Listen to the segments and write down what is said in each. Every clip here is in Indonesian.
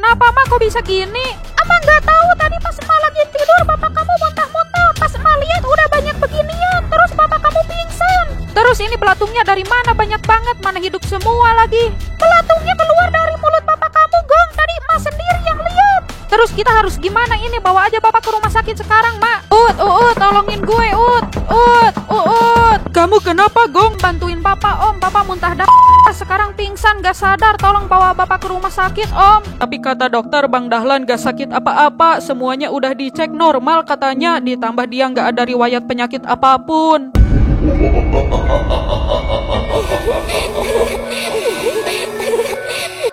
kenapa Ma kok bisa gini? Ama nggak tahu, tadi pas Ma lagi tidur bapak kamu muntah-muntah. Pas Ma lihat udah banyak beginian, terus bapak kamu pingsan. Terus ini belatungnya dari mana? Banyak banget, mana hidup semua lagi. Belatungnya keluar dari mulut bapak kamu, Gong. Tadi Ma sendiri yang lihat. Terus kita harus gimana ini? Bawa aja bapak ke rumah sakit sekarang, Mak. Tolongin gue, Ut. Kamu kenapa, Gong? Bantuin papa, Om. Papa muntah sekarang pingsan, gak sadar. Tolong bawa bapak ke rumah sakit, Om. Tapi kata dokter Bang Dahlan gak sakit apa-apa. Semuanya udah dicek normal katanya. Ditambah dia gak ada riwayat penyakit apapun.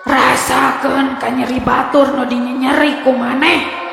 Rasakan kan nyeri batur no nyeri kumaneh.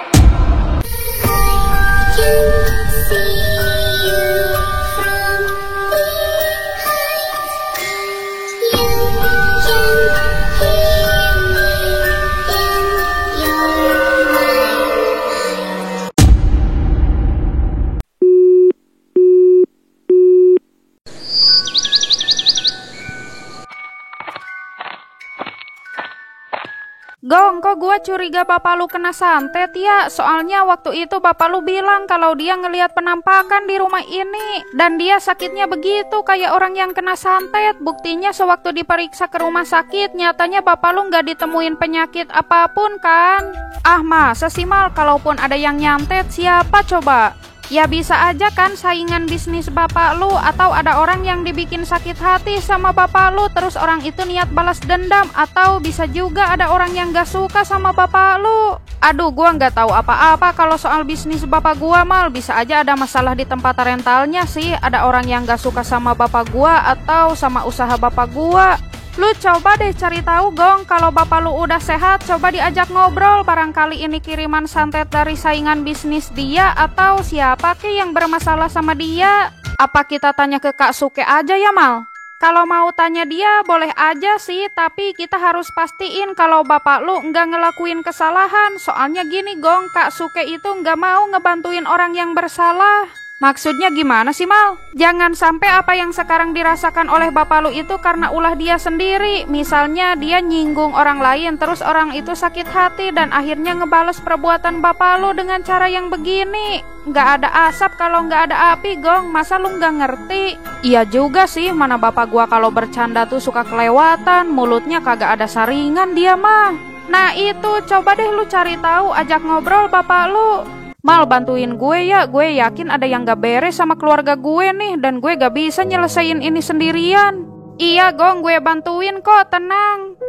Gong, kok gua curiga bapak lu kena santet ya? Soalnya waktu itu bapak lu bilang kalau dia ngelihat penampakan di rumah ini. Dan dia sakitnya begitu, kayak orang yang kena santet. Buktinya sewaktu diperiksa ke rumah sakit, nyatanya bapak lu nggak ditemuin penyakit apapun kan? Ah masa sih Mal, kalaupun ada yang nyantet, siapa coba? Ya bisa aja kan saingan bisnis bapak lu, atau ada orang yang dibikin sakit hati sama bapak lu, terus orang itu niat balas dendam, atau bisa juga ada orang yang gak suka sama bapak lu. Aduh, gua nggak tahu apa-apa kalau soal bisnis bapak gua, Mal. Bisa aja ada masalah di tempat rentalnya sih, ada orang yang gak suka sama bapak gua atau sama usaha bapak gua. Lu coba deh cari tahu, Gong. Kalau bapak lu udah sehat, coba diajak ngobrol. Barangkali ini kiriman santet dari saingan bisnis dia, atau siapa ke yang bermasalah sama dia. Apa kita tanya ke Kak Suke aja ya, Mal? Kalau mau tanya dia, boleh aja sih. Tapi kita harus pastiin kalau bapak lu nggak ngelakuin kesalahan. Soalnya gini, Gong, Kak Suke itu nggak mau ngebantuin orang yang bersalah. Maksudnya gimana sih, Mal? Jangan sampai apa yang sekarang dirasakan oleh bapak lu itu karena ulah dia sendiri. Misalnya dia nyinggung orang lain, terus orang itu sakit hati dan akhirnya ngebales perbuatan bapak lu dengan cara yang begini. Nggak ada asap kalau nggak ada api, Gong. Masa lu nggak ngerti? Iya juga sih, mana bapak gua kalau bercanda tuh suka kelewatan. Mulutnya kagak ada saringan dia mah. Nah itu, coba deh lu cari tahu, ajak ngobrol bapak lu. Mal, bantuin gue ya, gue yakin ada yang gak beres sama keluarga gue nih, dan gue gak bisa nyelesain ini sendirian. Iya, Gong, gue bantuin kok, tenang.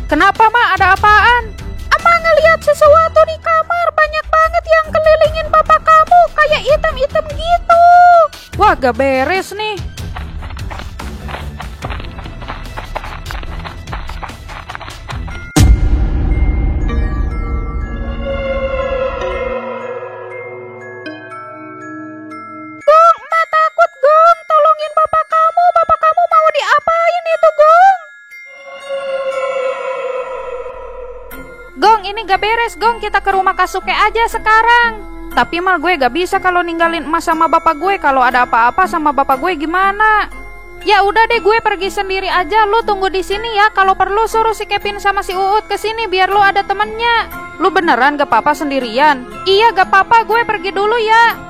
Kenapa, Ma? Ada apaan? Ama ngelihat sesuatu di kamar. Banyak banget yang kelilingin bapak kamu. Kayak hitam-hitam gitu. Wah, gak beres nih. Gong, Ma takut, Gong. Tolongin bapak kamu. Bapak kamu mau diapain itu, Gong? Gong, ini gak beres, Gong. Kita ke rumah Kak Suke aja sekarang. Tapi Mal, gue gak bisa kalau ninggalin emas sama bapak gue. Kalau ada apa-apa sama bapak gue gimana? Ya udah deh, gue pergi sendiri aja. Lu tunggu di sini ya. Kalau perlu suruh si Kevin sama si Uut ke sini biar lu ada temennya. Lu beneran gak apa-apa sendirian? Iya, gak apa-apa. Gue pergi dulu ya.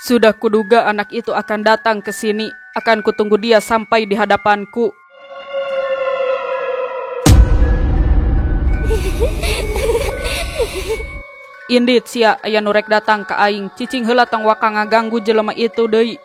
Sudah kuduga anak itu akan datang ke sini. Akan kutunggu dia sampai di hadapanku. Indit sia aya nurek datang ke aing. Cicing heula tong waka ngaganggu jelema itu deui.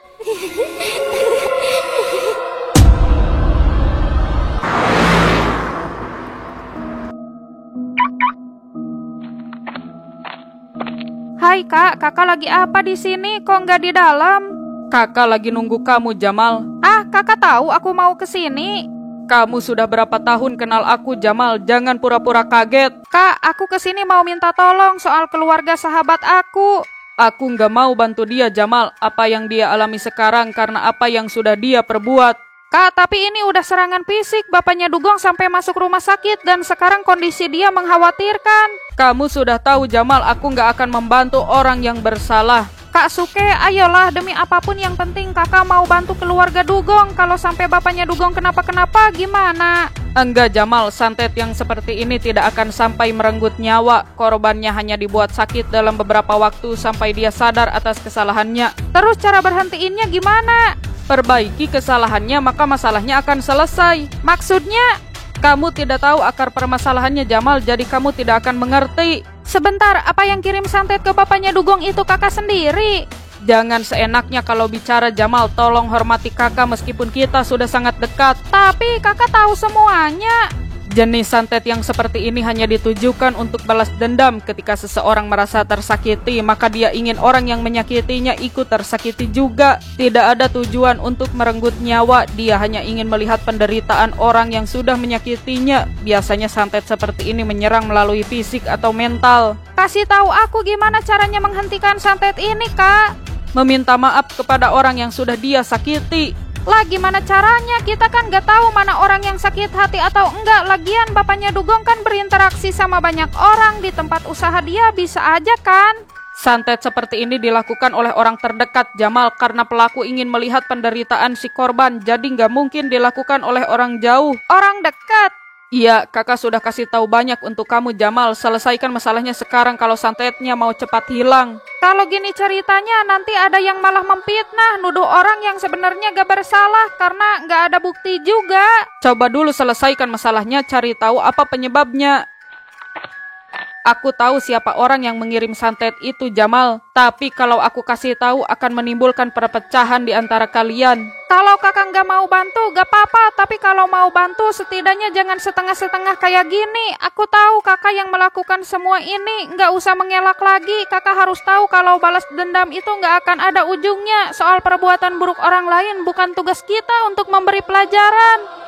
Hai kak, kakak lagi apa di sini? Kok nggak di dalam? Kakak lagi nunggu kamu, Jamal. Ah, kakak tahu aku mau ke sini. Kamu sudah berapa tahun kenal aku, Jamal? Jangan pura-pura kaget. Kak, aku ke sini mau minta tolong soal keluarga sahabat aku. Aku nggak mau bantu dia, Jamal. Apa yang dia alami sekarang karena apa yang sudah dia perbuat. Kak, tapi ini udah serangan fisik. Bapaknya Dugong sampai masuk rumah sakit dan sekarang kondisi dia mengkhawatirkan. Kamu sudah tahu, Jamal, aku nggak akan membantu orang yang bersalah. Kak Suke, ayolah, demi apapun yang penting kakak mau bantu keluarga Dugong. Kalau sampai bapaknya Dugong kenapa-kenapa gimana? Enggak, Jamal, santet yang seperti ini tidak akan sampai merenggut nyawa. Korbannya hanya dibuat sakit dalam beberapa waktu sampai dia sadar atas kesalahannya. Terus cara berhentiinnya gimana? Perbaiki kesalahannya, maka masalahnya akan selesai. Maksudnya? Kamu tidak tahu akar permasalahannya, Jamal, jadi kamu tidak akan mengerti. Sebentar, apa yang kirim santet ke bapaknya Dugong itu kakak sendiri? Jangan seenaknya kalau bicara, Jamal. Tolong hormati kakak meskipun kita sudah sangat dekat. Tapi kakak tahu semuanya. Jenis santet yang seperti ini hanya ditujukan untuk balas dendam. Ketika seseorang merasa tersakiti, maka dia ingin orang yang menyakitinya ikut tersakiti juga. Tidak ada tujuan untuk merenggut nyawa. Dia hanya ingin melihat penderitaan orang yang sudah menyakitinya. Biasanya santet seperti ini menyerang melalui fisik atau mental. Kasih tahu aku gimana caranya menghentikan santet ini, Kak. Meminta maaf kepada orang yang sudah dia sakiti. Lah gimana caranya? Kita kan gak tahu mana orang yang sakit hati atau enggak. Lagian bapaknya Dugong kan berinteraksi sama banyak orang. Di tempat usaha dia bisa aja kan? Santet seperti ini dilakukan oleh orang terdekat, Jamal, karena pelaku ingin melihat penderitaan si korban. Jadi gak mungkin dilakukan oleh orang jauh. Orang dekat? Iya, kakak sudah kasih tahu banyak untuk kamu, Jamal. Selesaikan masalahnya sekarang kalau santetnya mau cepat hilang. Kalau gini ceritanya nanti ada yang malah memfitnah, nuduh orang yang sebenarnya gak bersalah karena gak ada bukti juga. Coba dulu selesaikan masalahnya, cari tahu apa penyebabnya. Aku tahu siapa orang yang mengirim santet itu, Jamal. Tapi kalau aku kasih tahu akan menimbulkan perpecahan di antara kalian. Kalau kakak nggak mau bantu, gak apa-apa. Tapi kalau mau bantu, setidaknya jangan setengah-setengah kayak gini. Aku tahu kakak yang melakukan semua ini. Nggak usah mengelak lagi. Kakak harus tahu kalau balas dendam itu nggak akan ada ujungnya. Soal perbuatan buruk orang lain bukan tugas kita untuk memberi pelajaran.